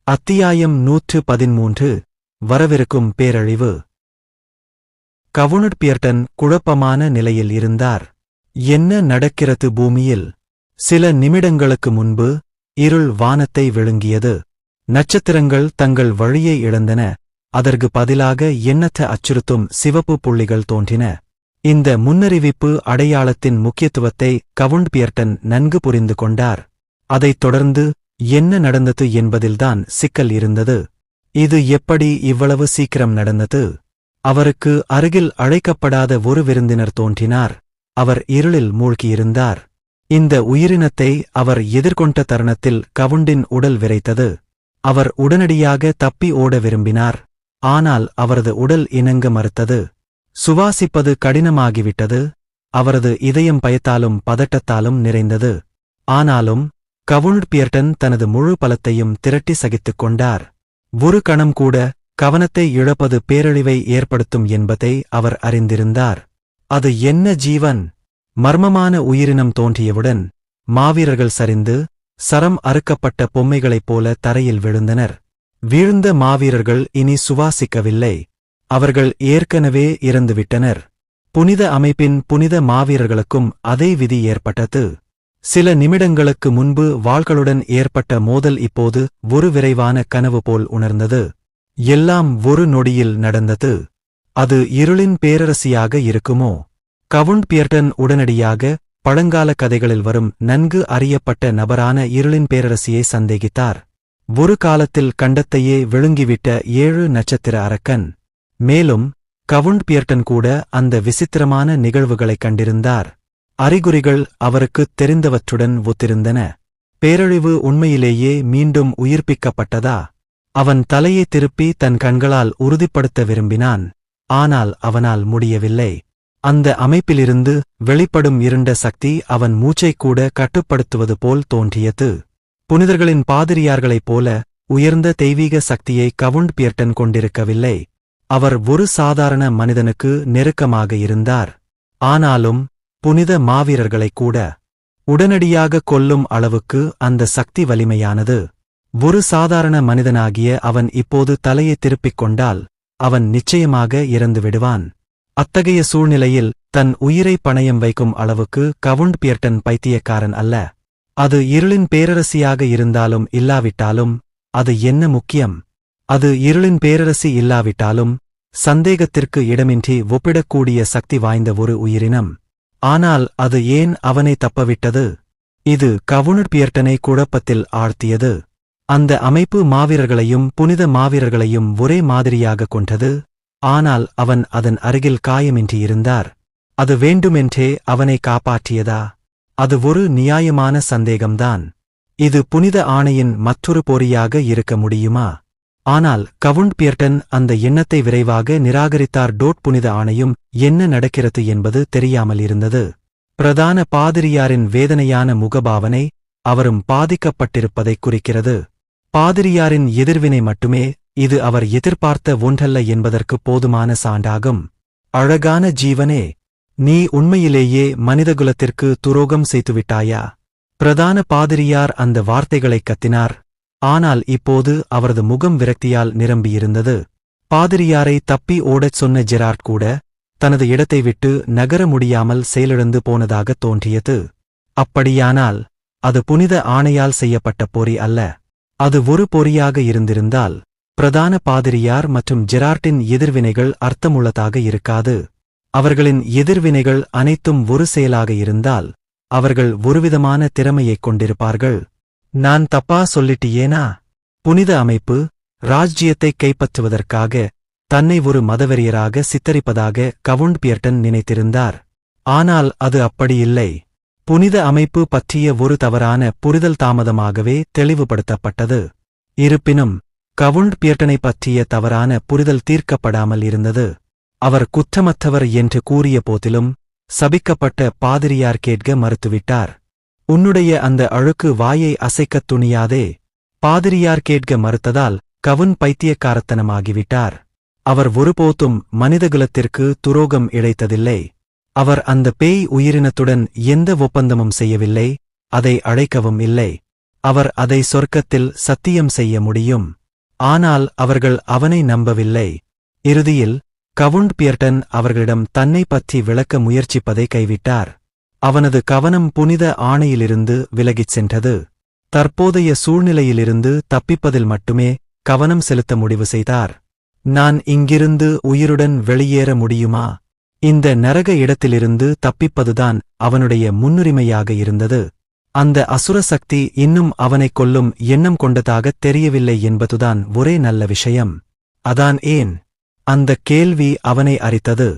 அத்தியாயம் 113 வரவிருக்கும் பேரழிவு. கவுனட்பியர்டன் குழப்பமான நிலையில் இருந்தார். என்ன நடக்கிறது பூமியில்? சில நிமிடங்களுக்கு முன்பு இருள் வானத்தை விழுங்கியது. நட்சத்திரங்கள் தங்கள் வழியை இழந்தன. அதற்கு பதிலாக எண்ணற்ற அச்சுறுத்தும் சிவப்பு புள்ளிகள் தோன்றின. இந்த முன்னறிவிப்பு அடையாளத்தின் முக்கியத்துவத்தை கவுனட்பியர்டன் நன்கு புரிந்து கொண்டார். அதைத் தொடர்ந்து என்ன நடந்தது என்பதில்தான் சிக்கல் இருந்தது. இது எப்படி இவ்வளவு சீக்கிரம் நடந்தது? அவருக்கு அருகில் அழைக்கப்படாத ஒரு விருந்தினர் தோன்றினார். அவர் இருளில் மூழ்கியிருந்தார். இந்த உயிரினத்தை அவர் எதிர்கொண்ட தருணத்தில் கவுண்டின் உடல் விரைத்தது. அவர் உடனடியாக தப்பி ஓட விரும்பினார். ஆனால் அவரது உடல் இணங்க மறுத்தது. சுவாசிப்பது கடினமாகிவிட்டது. அவரது இதயம் பயத்தாலும் பதட்டத்தாலும் நிறைந்தது. ஆனாலும் கவுனட்பியர்டன் தனது முழு பலத்தையும் திரட்டி சகித்துக் கொண்டார். ஒரு கணம் கூட கவனத்தை இழப்பது பேரழிவை ஏற்படுத்தும் என்பதை அவர் அறிந்திருந்தார். அது என்ன ஜீவன்? மர்மமான உயிரினம் தோன்றியவுடன் மாவீரர்கள் சரிந்து சரம் அறுக்கப்பட்ட பொம்மைகளைப் போல தரையில் விழுந்தனர். வீழ்ந்த மாவீரர்கள் இனி சுவாசிக்கவில்லை. அவர்கள் ஏற்கனவே இறந்துவிட்டனர். புனித அமைப்பின் புனித மாவீரர்களுக்கும் அதே விதி ஏற்பட்டது. சில நிமிடங்களுக்கு முன்பு வாள்களுடன் ஏற்பட்ட மோதல் இப்போது ஒரு விரைவான கனவு போல் உணர்ந்தது. எல்லாம் ஒரு நொடியில் நடந்தது. அது இருளின் பேரரசியாக இருக்குமோ? கவுனட்பியர்டன் உடனடியாக பழங்கால கதைகளில் வரும் நன்கு அறியப்பட்ட நபரான இருளின் பேரரசியை சந்தேகித்தார். ஒரு காலத்தில் கண்டத்தையே விழுங்கிவிட்ட 7 நட்சத்திர அரக்கன். மேலும் கவுனட்பியர்டன் கூட அந்த விசித்திரமான நிகழ்வுகளைக் கண்டிருந்தார். அறிகுறிகள் அவருக்குத் தெரிந்தவற்றுடன் ஒத்திருந்தன. பேரழிவு உண்மையிலேயே மீண்டும் உயிர்ப்பிக்கப்பட்டதா? அவன் தலையை திருப்பி தன் கண்களால் உறுதிப்படுத்த விரும்பினான். ஆனால் அவனால் முடியவில்லை. அந்த அமைப்பிலிருந்து வெளிப்படும் இருண்ட சக்தி அவன் மூச்சைக்கூட கட்டுப்படுத்துவது போல் தோன்றியது. புனிதர்களின் பாதிரியார்களைப் போல உயர்ந்த தெய்வீக சக்தியை கவுனட்பியர்டன் கொண்டிருக்கவில்லை. அவர் ஒரு சாதாரண மனிதனுக்கு நெருக்கமாக இருந்தார். ஆனாலும் புனித மாவீரர்களைக் கூட உடனடியாக கொல்லும் அளவுக்கு அந்த சக்தி வலிமையானது. ஒரு சாதாரண மனிதனாகிய அவன் இப்போது தலையை திருப்பிக் கொண்டால் அவன் நிச்சயமாக இறந்துவிடுவான். அத்தகைய சூழ்நிலையில் தன் உயிரை பணயம் வைக்கும் அளவுக்கு கவுனட்பியர்டன் பைத்தியக்காரன் அல்ல. அது இருளின் பேரரசியாக இருந்தாலும் இல்லாவிட்டாலும் அது என்ன முக்கியம்? அது இருளின் பேரரசி இல்லாவிட்டாலும் சந்தேகத்திற்கு இடமின்றி ஒப்பிடக்கூடிய சக்தி வாய்ந்த ஒரு உயிரினம். ஆனால் அது ஏன் அவனை தப்பவிட்டது? இது கவுனட்பியர்டனை குழப்பத்தில் ஆழ்த்தியது. அந்த அமைப்பு மாவீரர்களையும் புனித மாவீரர்களையும் ஒரே மாதிரியாக கொண்டது. ஆனால் அவன் அதன் அருகில் காயமின்றி இருந்தார். அது வேண்டுமென்றே அவனை காப்பாற்றியதா? அது ஒரு நியாயமான சந்தேகம்தான். இது புனித ஆணையின் மற்றொரு பொறியாக இருக்க முடியுமா? ஆனால் கவுனட்பியர்டன் அந்த எண்ணத்தை விரைவாக நிராகரித்தார். புனித ஆணையும் என்ன நடக்கிறது என்பது தெரியாமல் இருந்தது. பிரதான பாதிரியாரின் வேதனையான முகபாவனை அவரும் பாதிக்கப்பட்டிருப்பதைக் குறிக்கிறது. பாதிரியாரின் எதிர்வினை மட்டுமே இது அவர் எதிர்பார்த்த ஒன்றல்ல என்பதற்கு போதுமான சான்றாகும். அழகான ஜீவனே, நீ உண்மையிலேயே மனிதகுலத்திற்கு துரோகம் செய்துவிட்டாயா? பிரதான பாதிரியார் அந்த வார்த்தைகளைக் கத்தினார். ஆனால் இப்போது அவரது முகம் விரக்தியால் நிரம்பியிருந்தது. பாதிரியாரை தப்பி ஓடச் சொன்ன ஜெரார்ட் கூட தனது இடத்தை விட்டு நகர முடியாமல் செயலிழந்து போனதாகத் தோன்றியது. அப்படியானால் அது புனித ஆணையால் செய்யப்பட்ட பொறி அல்ல. அது ஒரு பொறியாக இருந்திருந்தால் பிரதான பாதிரியார் மற்றும் ஜெரார்ட்டின் எதிர்வினைகள் அர்த்தமுள்ளதாக இருக்காது. அவர்களின் எதிர்வினைகள் அனைத்தும் ஒரு செயலாக இருந்தால் அவர்கள் ஒருவிதமான திறமையைக் கொண்டிருப்பார்கள். நான் தப்பா சொல்லிட்டியேனா? புனித அமைப்பு ராஜ்ஜியத்தைக் கைப்பற்றுவதற்காக தன்னை ஒரு மதவெறியராக சித்தரிப்பதாக கவுனட்பியர்டன் நினைத்திருந்தார். ஆனால் அது அப்படியில்லை. புனித அமைப்பு பற்றிய ஒரு தவறான புரிதல் தாமதமாகவே தெளிவுபடுத்தப்பட்டது. இருப்பினும் கவுனட்பியர்டனை பற்றிய தவறான புரிதல் தீர்க்கப்படாமல் இருந்தது. அவர் குற்றமற்றவர் என்று கூறிய போதிலும் சபிக்கப்பட்ட பாதிரியார் கேட்க மறுத்துவிட்டார். உன்னுடைய அந்த அழுக்கு வாயை அசைக்கத் துணியாதே. பாதிரியார் கேட்க மறுத்ததால் கவுன் பைத்தியக்காரத்தனமாகிவிட்டார். அவர் ஒருபோதும் மனிதகுலத்திற்கு துரோகம் இழைத்ததில்லை. அவர் அந்த பேய் உயிரினத்துடன் எந்த ஒப்பந்தமும் செய்யவில்லை. அதை அழைக்கவும் இல்லை. அவர் அதை சொர்க்கத்தில் சத்தியம் செய்ய முடியும். ஆனால் அவர்கள் அவனை நம்பவில்லை. இறுதியில் கவுண்ட் பியர்டன் அவர்களிடம் தன்னை பற்றி விளக்க முயற்சிப்பதை கைவிட்டார். அவனது கவனம் புனித ஆணையிலிருந்து விலகிச் சென்றது. தற்போதைய சூழ்நிலையிலிருந்து தப்பிப்பதில் மட்டுமே கவனம் செலுத்த முடிவு செய்தார். நான் இங்கிருந்து உயிருடன் வெளியேற முடியுமா? இந்த நரக இடத்திலிருந்து தப்பிப்பதுதான் அவனுடைய முன்னுரிமையாக இருந்தது. அந்த அசுர சக்தி இன்னும் அவனைக் கொல்லும் எண்ணம் கொண்டதாகத் தெரியவில்லை என்பதுதான் ஒரே நல்ல விஷயம். அதான் ஏன் அந்தக் கேள்வி அவனை அரித்தது.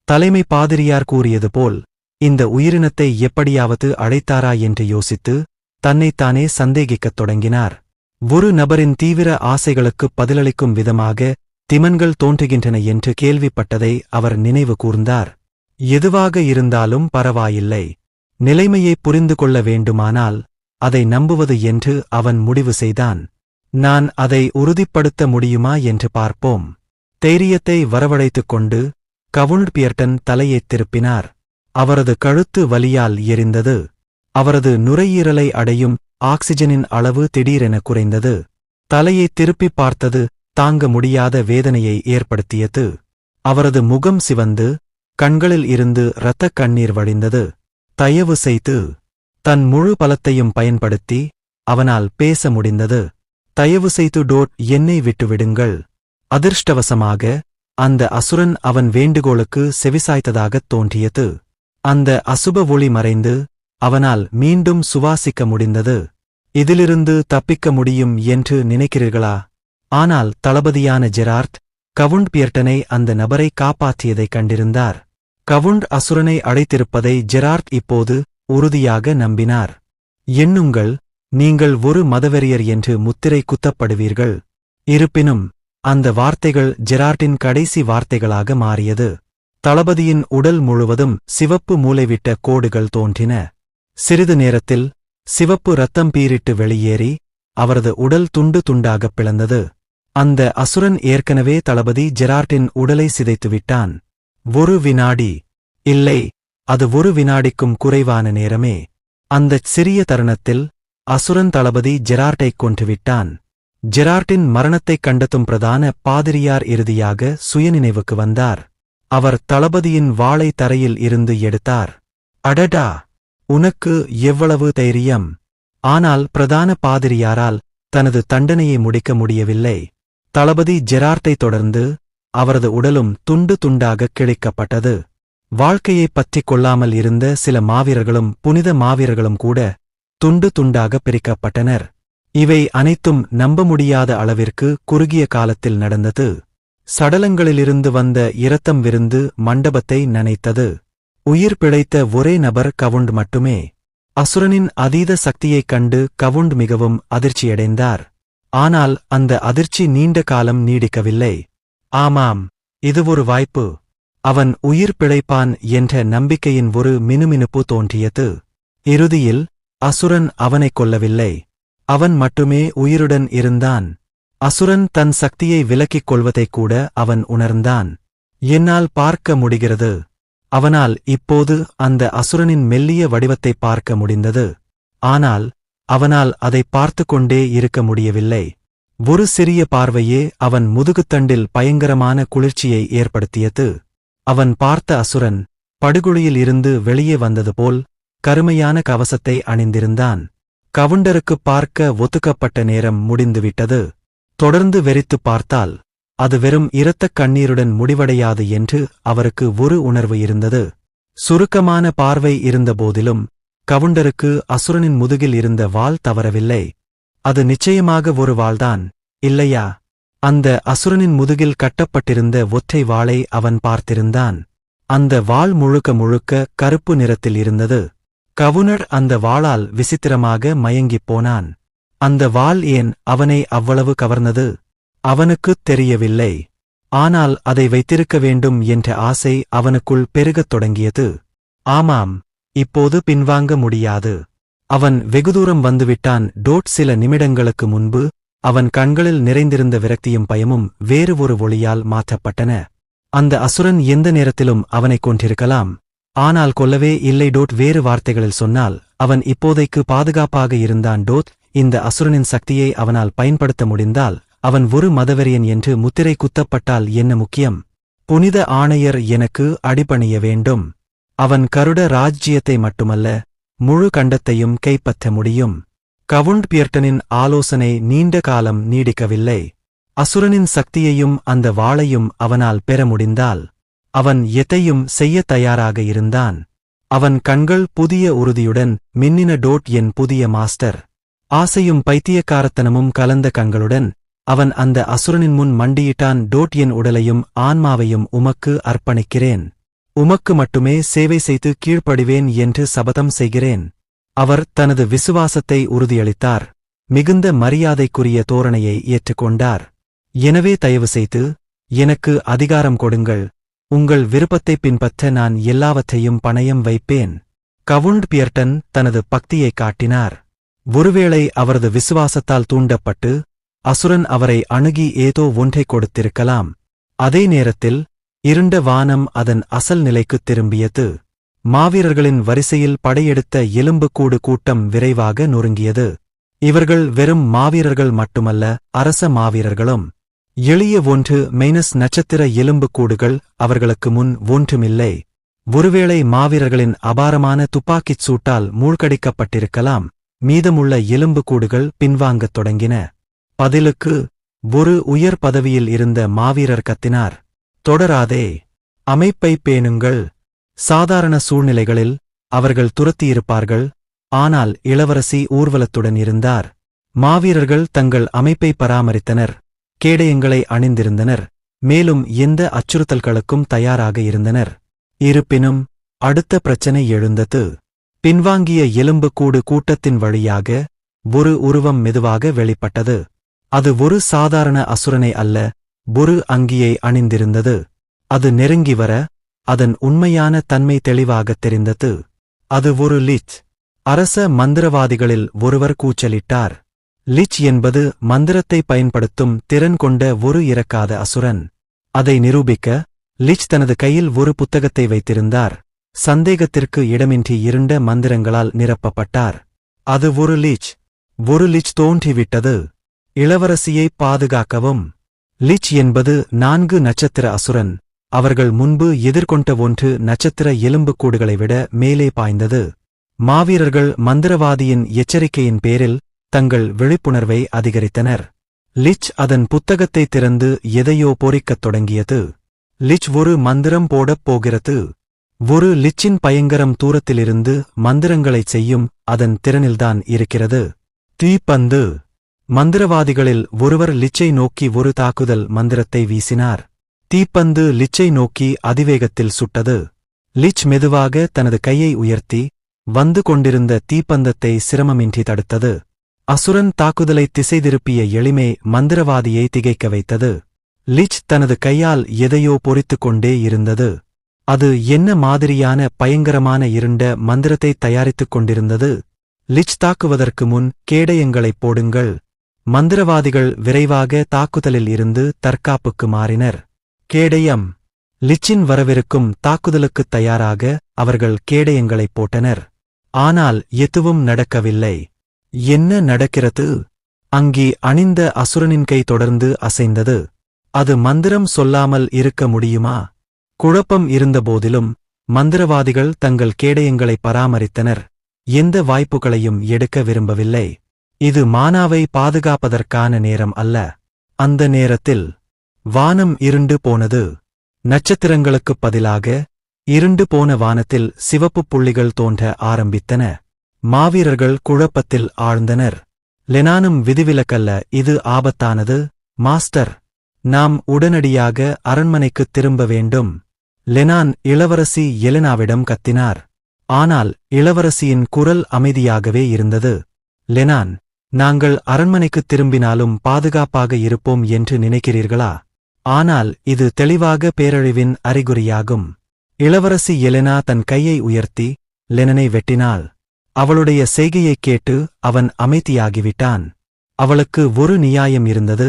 தலைமை பாதிரியார் கூறியது போல் இந்த உயிரினத்தை எப்படியாவது அழைத்தாரா என்று யோசித்து தன்னைத்தானே சந்தேகிக்கத் தொடங்கினார். ஒரு நபரின் தீவிர ஆசைகளுக்குப் பதிலளிக்கும் விதமாக திமன்கள் தோன்றுகின்றன என்று கேள்விப்பட்டதை அவர் நினைவு கூர்ந்தார். எதுவாக இருந்தாலும் பரவாயில்லை, நிலைமையை புரிந்து கொள்ள வேண்டுமானால் அதை நம்புவது என்று அவன் முடிவு செய்தான். நான் அதை உறுதிப்படுத்த முடியுமா என்று பார்ப்போம். தைரியத்தை வரவழைத்துக் கொண்டு கவுண்ட் பியர்டன் தலையைத் திருப்பினார். அவரது கழுத்து வலியால் எரிந்தது. அவரது நுரையீரலை அடையும் ஆக்சிஜனின் அளவு திடீரென குறைந்தது. தலையைத் திருப்பிப் பார்த்தது தாங்க முடியாத வேதனையை ஏற்படுத்தியது. அவரது முகம் சிவந்து கண்களில் இருந்து இரத்தக் கண்ணீர் வழிந்தது. தயவு செய்து தன் முழு பலத்தையும் பயன்படுத்தி அவனால் பேச முடிந்தது. தயவு செய்து என்னை விட்டுவிடுங்கள். அதிர்ஷ்டவசமாக அந்த அசுரன் அவன் வேண்டுகோளுக்கு செவிசாய்த்ததாகத் தோன்றியது. அந்த அசுப ஒளி மறைந்து அவனால் மீண்டும் சுவாசிக்க முடிந்தது. இதிலிருந்து தப்பிக்க முடியும் என்று நினைக்கிறீர்களா? ஆனால் தளபதியான ஜெரார்ட் கவுண்ட் பியர்டனை அந்த நபரை காப்பாற்றியதைக் கண்டிருந்தார். கவுண்ட் அசுரனை அழைத்திருப்பதை ஜெரார்ட் இப்போது உறுதியாக நம்பினார். எண்ணுங்கள், நீங்கள் ஒரு மதவெறியர் என்று முத்திரை குத்தப்படுவீர்கள். இருப்பினும் அந்த வார்த்தைகள் ஜெரார்டின் கடைசி வார்த்தைகளாக மாறியது. தளபதியின் உடல் முழுவதும் சிவப்பு மூலைவிட்ட கோடுகள் தோன்றின. சிறிது நேரத்தில் சிவப்பு இரத்தம் பீரிட்டு வெளியேறி அவரது உடல் துண்டு துண்டாகப் பிளந்தது. அந்த அசுரன் ஏற்கனவே தளபதி ஜெரார்டின் உடலை சிதைத்துவிட்டான். ஒரு வினாடி இல்லை, அது ஒரு வினாடிக்கும் குறைவான நேரமே. அந்தச் சிறிய தருணத்தில் அசுரன் தளபதி ஜெரார்டைக் கொன்றுவிட்டான். ஜெரார்டின் மரணத்தைக் கண்டதும் பிரதான பாதிரியார் இறுதியாக சுயநினைவுக்கு வந்தார். அவர் தளபதியின் வாளை தரையில் இருந்து எடுத்தார். அடடா, உனக்கு எவ்வளவு தைரியம்! ஆனால் பிரதான பாதிரியாரால் தனது தண்டனையை முடிக்க முடியவில்லை. தளபதி ஜெரார்டை தொடர்ந்து அவரது உடலும் துண்டு துண்டாகக் கிழிக்கப்பட்டது. வாழ்க்கையைப் பற்றிக் கொள்ளாமல் இருந்த சில மாவீரர்களும் புனித மாவீரர்களும் கூட துண்டு துண்டாகப் பிரிக்கப்பட்டனர். இவை அனைத்தும் நம்ப முடியாத அளவிற்கு குறுகிய காலத்தில் நடந்தது. சடலங்களிலிருந்து வந்த இரத்தம் விருந்து மண்டபத்தை நனைத்தது. உயிர் பிழைத்த ஒரே நபர் கவுண்ட் மட்டுமே. அசுரனின் அதீத சக்தியைக் கண்டு கவுண்ட் மிகவும் அதிர்ச்சியடைந்தார். ஆனால் அந்த அதிர்ச்சி நீண்ட காலம் நீடிக்கவில்லை. ஆமாம், இது ஒரு வாய்ப்பு. அவன் உயிர் பிழைப்பான் என்ற நம்பிக்கையின் ஒரு மினுமினுப்பு தோன்றியது. இறுதியில் அசுரன் அவனைக் கொல்லவில்லை, அவன் மட்டுமே உயிருடன் இருந்தான். அசுரன் தன் சக்தியை விலக்கிக் கொள்வதைக் கூட அவன் உணர்ந்தான். என்னால் பார்க்க முடிகிறது. அவனால் இப்போது அந்த அசுரனின் மெல்லிய வடிவத்தைப் பார்க்க முடிந்தது. ஆனால் அவனால் அதைப் பார்த்து கொண்டே இருக்க முடியவில்லை. ஒரு சிறிய பார்வையே அவன் முதுகுத்தண்டில் பயங்கரமான குளிர்ச்சியை ஏற்படுத்தியது. அவன் பார்த்த அசுரன் படுகுழியில் இருந்து வெளியே வந்தது போல் கருமையான கவசத்தை அணிந்திருந்தான். கவுண்டருக்குப் பார்க்க ஒத்துக்கப்பட்ட நேரம் முடிந்துவிட்டது. தொடர்ந்து வெறித்துப் பார்த்தால் அது வெறும் இரத்தக் கண்ணீருடன் முடிவடையாது என்று அவருக்கு ஒரு உணர்வு இருந்தது. சுருக்கமான பார்வை இருந்தபோதிலும் கவுண்டருக்கு அசுரனின் முதுகில் இருந்த வாள் தவறவில்லை. அது நிச்சயமாக ஒரு வாள்தான், இல்லையா? அந்த அசுரனின் முதுகில் கட்டப்பட்டிருந்த ஒற்றை வாளை அவன் பார்த்திருந்தான். அந்த வாள் முழுக்க முழுக்க கருப்பு நிறத்தில் இருந்தது. கவுனர் அந்த வாளால் விசித்திரமாக மயங்கிப் போனான். அந்த வாள் ஏன் அவனை அவ்வளவு கவர்ந்தது? அவனுக்குத் தெரியவில்லை. ஆனால் அதை வைத்திருக்க வேண்டும் என்ற ஆசை அவனுக்குள் பெருகத் தொடங்கியது. ஆமாம், இப்போது பின்வாங்க முடியாது. அவன் வெகுதூரம் வந்துவிட்டான். சில நிமிடங்களுக்கு முன்பு அவன் கண்களில் நிறைந்திருந்த விரக்தியும் பயமும் வேறு ஒரு ஒளியால் மாற்றப்பட்டன. அந்த அசுரன் எந்த நேரத்திலும் அவனைக் கொன்றிருக்கலாம், ஆனால் கொல்லவே இல்லை. வேறு வார்த்தைகளில் சொன்னால் அவன் இப்போதைக்கு பாதுகாப்பாக இருந்தான். இந்த அசுரனின் சக்தியை அவனால் பயன்படுத்த முடிந்தால் அவன் ஒரு மதவெறியன் என்று முத்திரை குத்தப்பட்டால் என்ன முக்கியம்? புனித ஆணையர் எனக்கு அடிபணிய வேண்டும். அவன் கருட ராஜ்ஜியத்தை மட்டுமல்ல, முழு கண்டத்தையும் கைப்பற்ற முடியும். கவுண்ட் பியர்ட்டனின் ஆலோசனை நீண்ட காலம் நீடிக்கவில்லை. அசுரனின் சக்தியையும் அந்த வாளையும் அவனால் பெற முடிந்தால் அவன் எதையும் செய்ய தயாராக இருந்தான். அவன் கண்கள் புதிய உறுதியுடன் மின்னின. என் புதிய மாஸ்டர். ஆசையும் பைத்தியக்காரத்தனமும் கலந்த கண்களுடன் அவன் அந்த அசுரனின் முன் மண்டியிட்டான். என் உடலையும் ஆன்மாவையும் உமக்கு அர்ப்பணிக்கிறேன். உமக்கு மட்டுமே சேவை செய்து கீழ்ப்படிவேன் என்று சபதம் செய்கிறேன். அவர் தனது விசுவாசத்தை உறுதியளித்தார். மிகுந்த மரியாதைக்குரிய தோரணையை ஏற்றுக்கொண்டார். எனவே தயவு செய்து எனக்கு அதிகாரம் கொடுங்கள். உங்கள் விருப்பத்தை பின்பற்ற நான் எல்லாவற்றையும் பணயம் வைப்பேன். கவுண்ட் பியர்ட்டன் தனது பக்தியை காட்டினார். ஒருவேளை அவரது விசுவாசத்தால் தூண்டப்பட்டு அசுரன் அவரை அணுகி ஏதோ ஒன்றை கொடுத்திருக்கலாம். அதே நேரத்தில் இருண்ட வானம் அதன் அசல் நிலைக்குத் திரும்பியது. மாவீரர்களின் வரிசையில் படையெடுத்த எலும்புக்கூடு கூட்டம் விரைவாக நொறுங்கியது. இவர்கள் வெறும் மாவீரர்கள் மட்டுமல்ல, அரச மாவீரர்களும். எளிய ஒன்று மைனஸ் நட்சத்திர எலும்புக்கூடுகள் அவர்களுக்கு முன் ஒன்றுமில்லை. ஒருவேளை மாவீரர்களின் அபாரமான துப்பாக்கிச் சூட்டால் மூழ்கடிக்கப்பட்டிருக்கலாம். மீதமுள்ள எலும்புக்கூடுகள் பின்வாங்கத் தொடங்கின. பதிலுக்கு ஒரு உயர் பதவியில் இருந்த மாவீரர் கத்தினார், தொடராதே, அமைப்பை பேணுங்கள். சாதாரண சூழ்நிலைகளில் அவர்கள் துரத்தியிருப்பார்கள். ஆனால் இளவரசி ஊர்வலத்துடன் இருந்தார். மாவீரர்கள் தங்கள் அமைப்பை பராமரித்தனர், கேடயங்களை அணிந்திருந்தனர், மேலும் எந்த அச்சுறுத்தல்களுக்கும் தயாராக இருந்தனர். இருப்பினும் அடுத்த பிரச்சனை எழுந்தது. பின்வாங்கிய எலும்புக்கூடு கூட்டத்தின் வழியாக ஒரு உருவம் மெதுவாக வெளிப்பட்டது. அது ஒரு சாதாரண அசுரனை அல்ல, ஒரு அங்கியை அணிந்திருந்தது. அது நெருங்கி வர அதன் உண்மையான தன்மை தெளிவாகத் தெரிந்தது. அது ஒரு லிச். அரச மந்திரவாதிகளில் ஒருவர் கூச்சலிட்டார். லிச் என்பது மந்திரத்தை பயன்படுத்தும் திறன் கொண்ட ஒரு இறக்காத அசுரன். அதை நிரூபிக்க லிச் தனது கையில் ஒரு புத்தகத்தை வைத்திருந்தார். சந்தேகத்திற்கு இடமின்றி இருண்ட மந்திரங்களால் நிரப்பப்பட்டார். அது ஒரு லிச். ஒரு லிச் தோன்றிவிட்டது. இளவரசியை பாதுகாக்கவும். லிச் என்பது 4 நட்சத்திர அசுரன். அவர்கள் முன்பு எதிர்கொண்ட 1 நட்சத்திர எலும்புக்கூடுகளை விட மேலே பாய்ந்தது. மாவீரர்கள் மந்திரவாதியின் எச்சரிக்கையின் பேரில் தங்கள் விழிப்புணர்வை அதிகரித்தனர். லிச் அதன் புத்தகத்தை திறந்து எதையோ பொறிக்கத் தொடங்கியது. லிச் ஒரு மந்திரம் போடப் போகிறது. ஒரு லிச்சின் பயங்கரம் தூரத்திலிருந்து மந்திரங்களைச் செய்யும் அதன் திறனில்தான் இருக்கிறது. தீப்பந்து. மந்திரவாதிகளில் ஒருவர் லிச்சை நோக்கி ஒரு தாக்குதல் மந்திரத்தை வீசினார். தீப்பந்து லிச்சை நோக்கி அதிவேகத்தில் சுட்டது. லிச் மெதுவாக தனது கையை உயர்த்தி வந்து கொண்டிருந்த தீப்பந்தத்தை சிரமமின்றி தடுத்தது. அசுரன் தாக்குதலை திசை திருப்பிய எளிமை மந்திரவாதியை திகைக்க வைத்தது. லிச் தனது கையால் எதையோ பொறித்துக் கொண்டே இருந்தது. அது என்ன மாதிரியான பயங்கரமான இருண்ட மந்திரத்தை தயாரித்துக் கொண்டிருந்தது? லிச் தாக்குவதற்கு முன் கேடயங்களைப் போடுங்கள். மந்திரவாதிகள் விரைவாக தாக்குதலில் இருந்து தற்காப்புக்கு மாறினர். கேடயம். லிச்சின் வரவிருக்கும் தாக்குதலுக்குத் தயாராக அவர்கள் கேடயங்களைப் போட்டனர். ஆனால் எதுவும் நடக்கவில்லை. என்ன நடக்கிறது? அங்கி அணிந்த அசுரனின் கை தொடர்ந்து அசைந்தது. அது மந்திரம் சொல்லாமல் இருக்க முடியுமா? குழப்பம் இருந்தபோதிலும் மந்திரவாதிகள் தங்கள் கேடயங்களை பராமரித்தனர். எந்த வாய்ப்புகளையும் எடுக்க விரும்பவில்லை. இது மானாவை பாதுகாப்பதற்கான நேரம் அல்ல. அந்த நேரத்தில் வானம் இருண்டு போனது. நட்சத்திரங்களுக்குப் பதிலாக இருண்டு போன வானத்தில் சிவப்புப் புள்ளிகள் தோன்ற ஆரம்பித்தன. மாவீரர்கள் குழப்பத்தில் ஆழ்ந்தனர். லெனானும் விதிவிலக்கல்ல. இது ஆபத்தானது மாஸ்டர். நாம் உடனடியாக அரண்மனைக்குத் திரும்ப வேண்டும். லெனான் இளவரசி எலெனாவிடம் கத்தினார். ஆனால் இளவரசியின் குரல் அமைதியாகவே இருந்தது. லெனான், நாங்கள் அரண்மனைக்குத் திரும்பினாலும் பாதுகாப்பாக இருப்போம் என்று நினைக்கிறீர்களா? ஆனால் இது தெளிவாக பேரழிவின் அறிகுறியாகும். இளவரசி எலெனா தன் கையை உயர்த்தி லெனனை வெட்டினாள். அவளுடைய செய்கையைக் கேட்டு அவன் அமைதியாகிவிட்டான். அவளுக்கு ஒரு நியாயம் இருந்தது.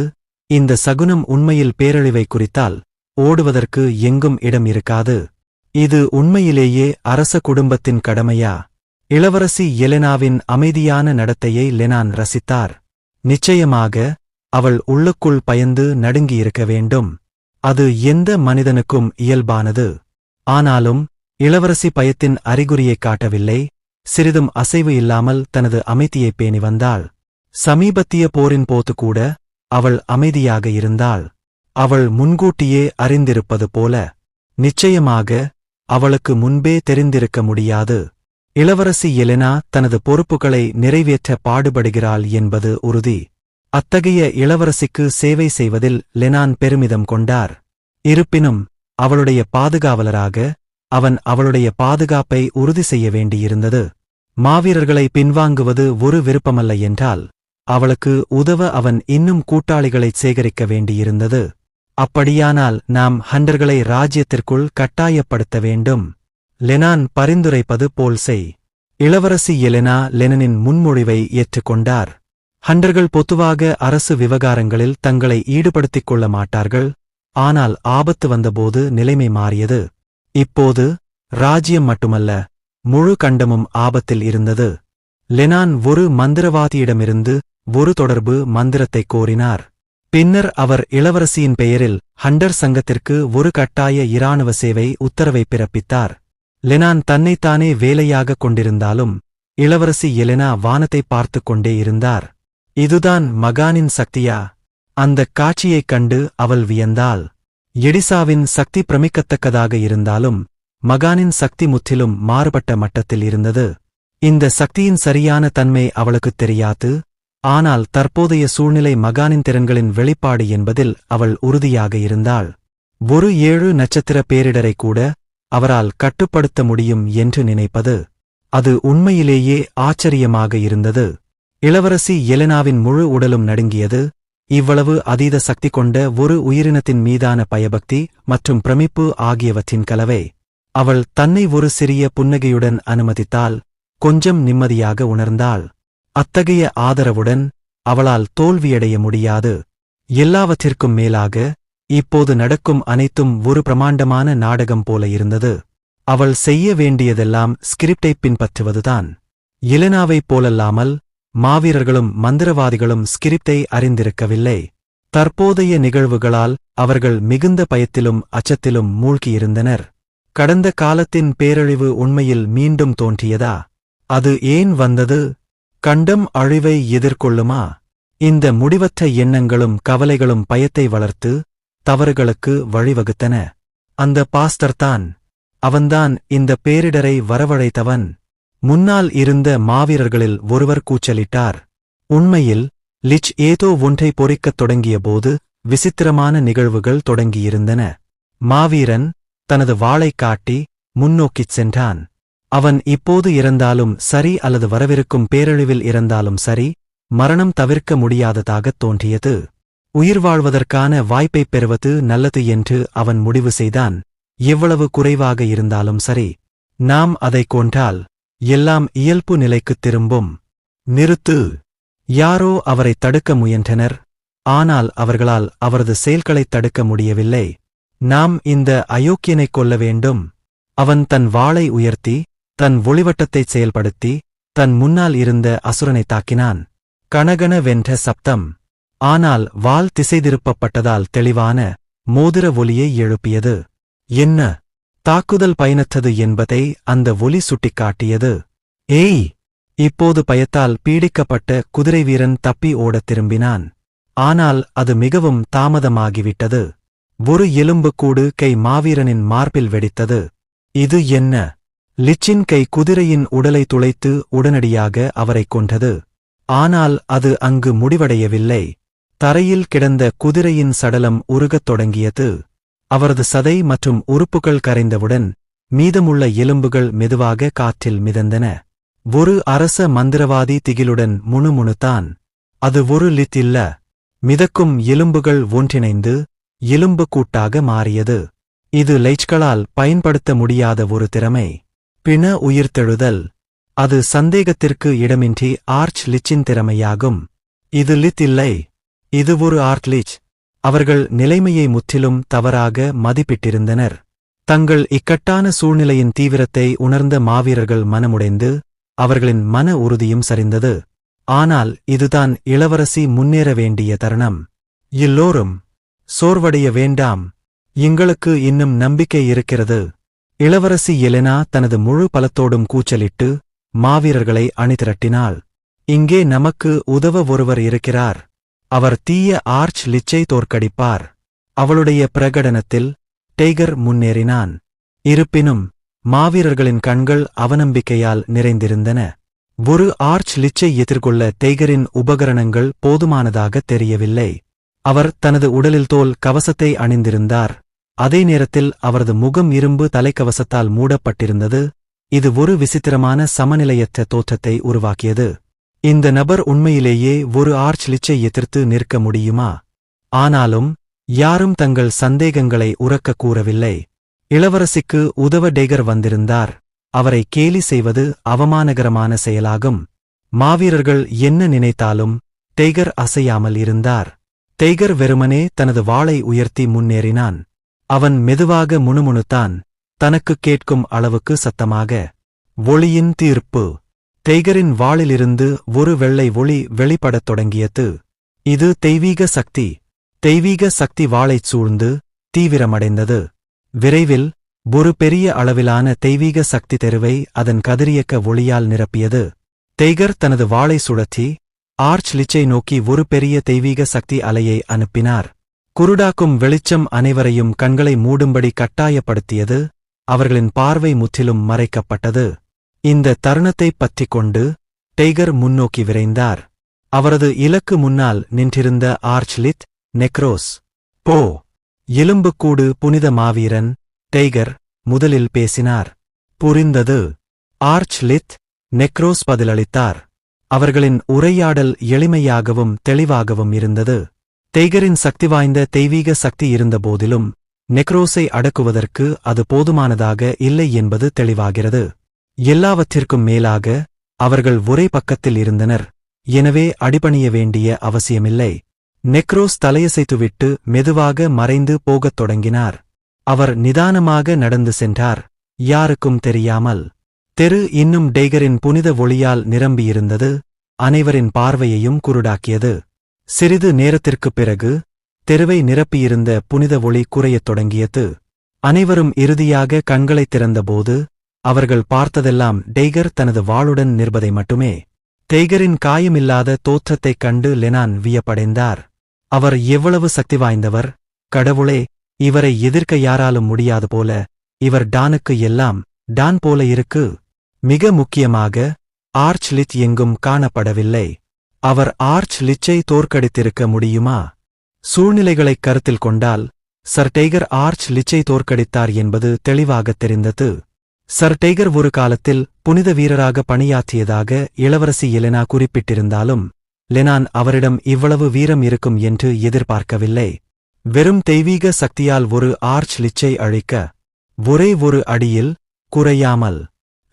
இந்த சகுனம் உண்மையில் பேரழிவை குறித்தால் ஓடுவதற்கு எங்கும் இடம் இருக்காது. இது உண்மையிலேயே அரச குடும்பத்தின் கடமையா? இளவரசி எலெனாவின் அமைதியான நடத்தையை லெனான் ரசித்தார். நிச்சயமாக அவள் உள்ளுக்குள் பயந்து நடுங்கியிருக்க வேண்டும். அது எந்த மனிதனுக்கும் இயல்பானது. ஆனாலும் இளவரசி பயத்தின் அறிகுறியைக் காட்டவில்லை. சிறிதும் அசைவு இல்லாமல் தனது அமைதியைப் பேணி வந்தாள். சமீபத்திய போரின் போது கூட அவள் அமைதியாக இருந்தாள். அவள் முன்கூட்டியே அறிந்திருப்பது போல. நிச்சயமாக அவளுக்கு முன்பே தெரிந்திருக்க முடியாது. இளவரசி எலெனா தனது பொறுப்புகளை நிறைவேற்ற பாடுபடுகிறாள் என்பது உறுதி. அத்தகைய இளவரசிக்கு சேவை செய்வதில் லெனான் பெருமிதம் கொண்டார். இருப்பினும் அவளுடைய பாதுகாவலராக அவன் அவளுடைய பாதுகாப்பை உறுதி செய்ய வேண்டியிருந்தது. மாவீரர்களை பின்வாங்குவது ஒரு விருப்பமல்ல என்றால் அவளுக்கு உதவ அவன் இன்னும் கூட்டாளிகளைச் சேகரிக்க வேண்டியிருந்தது. அப்படியானால் நாம் ஹண்டர்களை ராஜ்யத்திற்குள் கட்டாயப்படுத்த வேண்டும். லெனான் பரிந்துரைப்பது போல் செய். இளவரசி எலெனா லெனனின் முன்மொழிவை ஏற்றுக்கொண்டார். ஹண்டர்கள் பொதுவாக அரசு விவகாரங்களில் தங்களை ஈடுபடுத்திக் கொள்ள மாட்டார்கள். ஆனால் ஆபத்து வந்தபோது நிலைமை மாறியது. இப்போது ராஜ்யம் மட்டுமல்ல, முழு கண்டமும் ஆபத்தில் இருந்தது. லெனான் ஒரு மந்திரவாதியிடமிருந்து ஒரு தொடர்பு மந்திரத்தைக் கோரினார். பின்னர் அவர் இளவரசியின் பெயரில் ஹண்டர் சங்கத்திற்கு ஒரு கட்டாய இராணுவ சேவை உத்தரவை பிறப்பித்தார். லெனான் தன்னைத்தானே வேலையாகக் கொண்டிருந்தாலும் இளவரசி எலெனா வானத்தை பார்த்துக் கொண்டே இருந்தார். இதுதான் மகானின் சக்தியா? அந்தக் காட்சியைக் கண்டு அவள் வியந்தாள். எடிசாவின் சக்தி பிரமிக்கத்தக்கதாக இருந்தாலும் மகானின் சக்தி முற்றிலும் மாறுபட்ட மட்டத்தில் இருந்தது. இந்த சக்தியின் சரியான தன்மை அவளுக்குத் தெரியாது. ஆனால் தற்போதைய சூழ்நிலை மகானின் திறன்களின் வெளிப்பாடு என்பதில் அவள் உறுதியாக இருந்தாள். ஒரு 7 நட்சத்திர பேரிடரை கூட அவரால் கட்டுப்படுத்த முடியும் என்று நினைப்பது, அது உண்மையிலேயே ஆச்சரியமாக இருந்தது. இளவரசி எலெனாவின் முழு உடலும் நடுங்கியது. இவ்வளவு அதீத சக்தி கொண்ட ஒரு உயிரினத்தின் மீதான பயபக்தி மற்றும் பிரமிப்பு ஆகியவற்றின் கலவை. அவள் தன்னை ஒரு சிறிய புன்னகையுடன் அனுமதித்தாள். கொஞ்சம் நிம்மதியாக உணர்ந்தாள். அத்தகைய ஆதரவுடன் அவளால் தோல்வியடைய முடியாது. எல்லாவற்றிற்கும் மேலாக இப்போது நடக்கும் அனைத்தும் ஒரு பிரமாண்டமான நாடகம் போல இருந்தது. அவள் செய்ய வேண்டியதெல்லாம் ஸ்கிரிப்டைப் பின்பற்றுவதுதான். எலெனாவைப் போலல்லாமல் மாவீரர்களும் மந்திரவாதிகளும் ஸ்கிரிப்டை அறிந்திருக்கவில்லை. தற்போதைய நிகழ்வுகளால் அவர்கள் மிகுந்த பயத்திலும் அச்சத்திலும் மூழ்கியிருந்தனர். கடந்த காலத்தின் பேரழிவு உண்மையில் மீண்டும் தோன்றியதா? அது ஏன் வந்தது? கண்டம் அழிவை எதிர்கொள்ளுமா? இந்த முடிவற்ற எண்ணங்களும் கவலைகளும் பயத்தை வளர்த்து தவறுகளுக்கு வழிவகுத்தன. அந்த பாஸ்டர்தான், அவன்தான் இந்த பேரிடரை வரவழைத்தவன். முன்னால் இருந்த மாவீரர்களில் ஒருவர் கூச்சலிட்டார். உண்மையில் லிச் ஏதோ ஒன்றை பொறிக்கத் தொடங்கியபோது விசித்திரமான நிகழ்வுகள் தொடங்கியிருந்தன. மாவீரன் தனது வாளைக் காட்டி முன்னோக்கிச் சென்றான். அவன் இப்போது இறந்தாலும் சரி அல்லது வரவிருக்கும் பேரழிவில் இறந்தாலும் சரி, மரணம் தவிர்க்க முடியாததாகத் தோன்றியது. உயிர் வாழ்வதற்கான வாய்ப்பைப் பெறுவது நல்லது என்று அவன் முடிவு செய்தான். எவ்வளவு குறைவாக இருந்தாலும் சரி, நாம் அதைக் கொன்றால் எல்லாம் இயல்பு நிலைக்குத் திரும்பும். நிறுத்து! யாரோ அவரைத் தடுக்க முயன்றனர். ஆனால் அவர்களால் அவரது செயல்களைத் தடுக்க முடியவில்லை. நாம் இந்த அயோக்கியனைக் கொல்ல வேண்டும். அவன் தன் வாளை உயர்த்தி தன் ஒளிவட்டத்தைச் செயல்படுத்தி தன் முன்னால் இருந்த அசுரனைத் தாக்கினான். கணகண வென்ற சப்தம். ஆனால் வாள் திசைதிருப்பப்பட்டதால் தெளிவான மோதிர ஒலியை எழுப்பியது. என்ன? தாக்குதல் பயனற்றது என்பதை அந்த ஒலி சுட்டிக்காட்டியது. ஏய்! இப்போது பயத்தால் பீடிக்கப்பட்ட குதிரை வீரன் தப்பி ஓடத் திரும்பினான். ஆனால் அது மிகவும் தாமதமாகிவிட்டது. ஒரு எலும்புக்கூடு கை மாவீரனின் மார்பில் வெடித்தது. இது என்ன? லிச்சின் கை குதிரையின் உடலை துளைத்து உடனடியாக அவரைக் கொன்றது. ஆனால் அது அங்கு முடிவடையவில்லை. தரையில் கிடந்த குதிரையின் சடலம் உருகத் தொடங்கியது. அவரது சதை மற்றும் உறுப்புகள் கரைந்தவுடன் மீதமுள்ள எலும்புகள் மெதுவாக காற்றில் மிதந்தன. ஒரு அரச மந்திரவாதி திகிலுடன் முணுமுணுத்தான். அது ஒரு லித் இல்ல. மிதக்கும் எலும்புகள் ஒன்றிணைந்து எலும்பு கூட்டாக மாறியது. இது லைச்களால் பயன்படுத்த முடியாத ஒரு திறமை. பிண உயிர்த்தெழுதல். அது சந்தேகத்திற்கு இடமின்றி ஆர்ச் லிச்சின் திறமையாகும். இது லித் இல்லை. இது ஒரு ஆர்ட் லிச். அவர்கள் நிலைமையை முற்றிலும் தவறாக மதிப்பிட்டிருந்தனர். தங்கள் இக்கட்டான சூழ்நிலையின் தீவிரத்தை உணர்ந்த மாவீரர்கள் மனமுடைந்து அவர்களின் மன உறுதியும் சரிந்தது. ஆனால் இதுதான் இளவரசி முன்னேற வேண்டிய தருணம். எல்லோரும் சோர்வடைய வேண்டாம். எங்களுக்கு இன்னும் நம்பிக்கை இருக்கிறது. இளவரசி எலெனா தனது முழு பலத்தோடும் கூச்சலிட்டு மாவீரர்களை அணிதிரட்டினாள். இங்கே நமக்கு உதவ ஒருவர் இருக்கிறார். அவர் தீய ஆர்ச் லிச்சை தோற்கடிப்பார். அவளுடைய பிரகடனத்தில் டெய்கர் முன்னேறினான். இருப்பினும் மாவீரர்களின் கண்கள் அவநம்பிக்கையால் நிறைந்திருந்தன. ஒரு ஆர்ச் லிச்சை எதிர்கொள்ள டெய்கரின் உபகரணங்கள் போதுமானதாக தெரியவில்லை. அவர் தனது உடலில் தோல் கவசத்தை அணிந்திருந்தார். அதே நேரத்தில் அவரது முகம் இரும்பு தலைக்கவசத்தால் மூடப்பட்டிருந்தது. இது ஒரு விசித்திரமான சமநிலையற்ற தோற்றத்தை உருவாக்கியது. இந்த நபர் உண்மையிலேயே ஒரு ஆர்ச் லிச்சை எதிர்த்து நிற்க முடியுமா? ஆனாலும் யாரும் தங்கள் சந்தேகங்களை உரக்க கூறவில்லை. இளவரசிக்கு உதவ டெய்கர் வந்திருந்தார். அவரை கேலி செய்வது அவமானகரமான செயலாகும். மாவீரர்கள் என்ன நினைத்தாலும் டெய்கர் அசையாமல் இருந்தார். டெய்கர் வெறுமனே தனது வாளை உயர்த்தி முன்னேறினான். அவன் மெதுவாக முணுமுணுத்தான், தனக்குக் கேட்கும் அளவுக்கு சத்தமாக. ஒளியின் தீர்ப்பு. டெய்கரின் வாளிலிருந்து ஒரு வெள்ளை ஒளி வெளிப்படத் தொடங்கியது. இது தெய்வீக சக்தி. தெய்வீக சக்தி வாளைச் சூழ்ந்து தீவிரமடைந்தது. விரைவில் ஒரு பெரிய அளவிலான தெய்வீக சக்தி தெருவை அதன் கதிரியக்க ஒளியால் நிரப்பியது. டெய்கர் தனது வாளை சுழற்றி ஆர்ச் லிச்சை நோக்கி ஒரு பெரிய தெய்வீக சக்தி அலையை அனுப்பினார். குருடாக்கும் வெளிச்சம் அனைவரையும் கண்களை மூடும்படி கட்டாயப்படுத்தியது. அவர்களின் பார்வை முற்றிலும் மறைக்கப்பட்டது. இந்த தருணத்தைப் பற்றிக் கொண்டு டெய்கர் முன்னோக்கி விரைந்தார். அவரது இலக்கு முன்னால் நின்றிருந்த ஆர்ச் லித் நெக்ரோஸ். போ, எலும்புக்கூடு புனித மாவீரன். டெய்கர் முதலில் பேசினார். புரிந்தது. ஆர்ச் லித் நெக்ரோஸ் பதிலளித்தார். அவர்களின் உரையாடல் எளிமையாகவும் தெளிவாகவும் இருந்தது. டெய்கரின் சக்தி வாய்ந்த தெய்வீக சக்தி இருந்தபோதிலும் நெக்ரோஸை அடக்குவதற்கு அது போதுமானதாக இல்லை என்பது தெளிவாகிறது. எல்லாவற்றிற்கும் மேலாக அவர்கள் ஒரே பக்கத்தில் இருந்தனர். எனவே அடிபணிய வேண்டிய அவசியமில்லை. நெக்ரோஸ் தலையசைத்துவிட்டு மெதுவாக மறைந்து போகத் தொடங்கினார். அவர் நிதானமாக நடந்து சென்றார், யாருக்கும் தெரியாமல். தெரு இன்னும் டெய்கரின் புனித ஒளியால் நிரம்பியிருந்தது. அனைவரின் பார்வையையும் குருடாக்கியது. சிறிது நேரத்திற்குப் பிறகு தெருவை நிரப்பியிருந்த புனித ஒளி குறையத் தொடங்கியது. அனைவரும் இறுதியாக கண்களைத் திறந்தபோது அவர்கள் பார்த்ததெல்லாம் டெய்கர் தனது வாளுடன் நிற்பதை மட்டுமே. டெய்கரின் காயமில்லாத தோற்றத்தைக் கண்டு லெனான் வியப்படைந்தார். அவர் எவ்வளவு சக்தி வாய்ந்தவர்! கடவுளே, இவரை எதிர்க்க யாராலும் முடியாது போல. இவர் டானுக்கு எல்லாம் டான் போல இருக்கு. மிக முக்கியமாக ஆர்ச் லிச் எங்கும் காணப்படவில்லை. அவர் ஆர்ச் லிச்சை தோற்கடித்திருக்க முடியுமா? சூழ்நிலைகளைக் கருத்தில் கொண்டால் சர் டெய்கர் ஆர்ச் லிச்சை தோற்கடித்தார் என்பது தெளிவாகத் தெரிந்தது. சர் டெய்கர் ஒரு காலத்தில் புனித வீரராக பணியாற்றியதாக இளவரசி எலெனா குறிப்பிட்டிருந்தாலும் லெனான் அவரிடம் இவ்வளவு வீரம் இருக்கும் என்று எதிர்பார்க்கவில்லை. வெறும் தெய்வீக சக்தியால் ஒரு ஆர்ச் லிச்சை அழிக்க ஒரே ஒரு அடியில் குறையாமல்.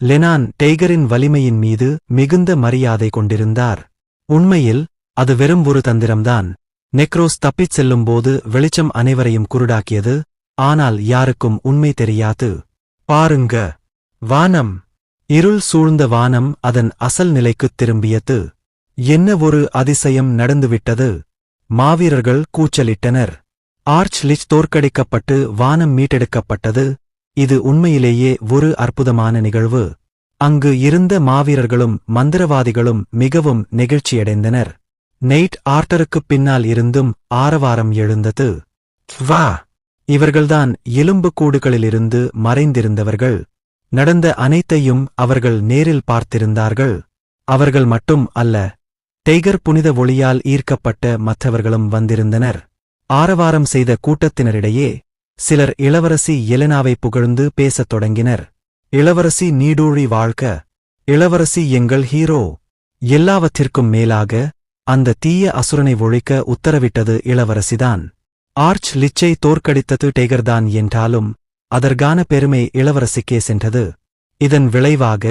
லெனான் டெய்கரின் வலிமையின் மீது மிகுந்த மரியாதை கொண்டிருந்தார். உண்மையில் அது வெறும் ஒரு தந்திரம்தான். நெக்ரோஸ் தப்பிச் செல்லும்போது வெளிச்சம் அனைவரையும் குருடாக்கியது. ஆனால் யாருக்கும் உண்மை தெரியாது. பாருங்க, வானம். இருள் சூழ்ந்த வானம் அதன் அசல் நிலைக்குத் திரும்பியது. என்ன ஒரு அதிசயம் நடந்துவிட்டது! மாவீரர்கள் கூச்சலிட்டனர். ஆர்ச் லிச் தோற்கடிக்கப்பட்டு வானம் மீட்டெடுக்கப்பட்டது. இது உண்மையிலேயே ஒரு அற்புதமான நிகழ்வு. அங்கு இருந்த மாவீரர்களும் மந்திரவாதிகளும் மிகவும் நெகிழ்ச்சியடைந்தனர். நெய்ட் ஆர்டருக்குப் பின்னால் இருந்தும் ஆரவாரம் எழுந்தது. வா, இவர்கள்தான் எலும்புக்கூடுகளிலிருந்து மறைந்திருந்தவர்கள். நடந்த அனைத்தையும் அவர்கள் நேரில் பார்த்திருந்தார்கள். அவர்கள் மட்டும் அல்ல, டெய்கர் புனித ஒளியால் ஈர்க்கப்பட்ட மற்றவர்களும் வந்திருந்தனர். ஆரவாரம் செய்த கூட்டத்தினரிடையே சிலர் இளவரசி எலெனாவை புகழ்ந்து பேசத் தொடங்கினர். இளவரசி நீடூழி வாழ்க! இளவரசி எங்கள் ஹீரோ! எல்லாவற்றிற்கும் மேலாக அந்த தீய அசுரனை ஒழிக்க உத்தரவிட்டது இளவரசிதான். ஆர்ச் லிச்சை தோற்கடித்தது டெய்கர்தான் என்றாலும் அதற்கான பெருமை இளவரசிக்கே சென்றது. இதன் விளைவாக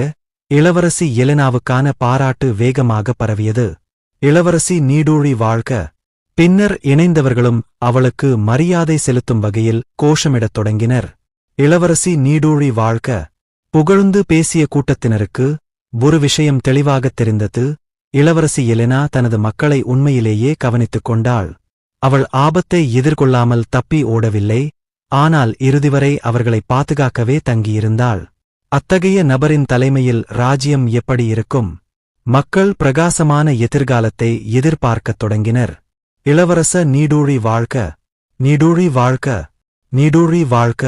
இளவரசி எலெனாவுக்கான பாராட்டு வேகமாக பரவியது. இளவரசி நீடூழி வாழ்க! பின்னர் இணைந்தவர்களும் அவளுக்கு மரியாதை செலுத்தும் வகையில் கோஷமிடத் தொடங்கினர். இளவரசி நீடூழி வாழ்க! புகழ்ந்து பேசிய கூட்டத்தினருக்கு ஒரு விஷயம் தெளிவாகத் தெரிந்தது. இளவரசி எலெனா தனது மக்களை உண்மையிலேயே கவனித்துக் கொண்டாள். அவள் ஆபத்தை எதிர்கொள்ளாமல் தப்பி ஓடவில்லை, ஆனால் இறுதிவரை அவர்களை பாதுகாக்கவே தங்கியிருந்தாள். அத்தகைய நபரின் தலைமையில் ராஜ்யம் எப்படி இருக்கும்? மக்கள் பிரகாசமான எதிர்காலத்தை எதிர்பார்க்கத் தொடங்கினர். இளவரச நீடூழி வாழ்க, நீடூழி வாழ்க, நீடூழி வாழ்க.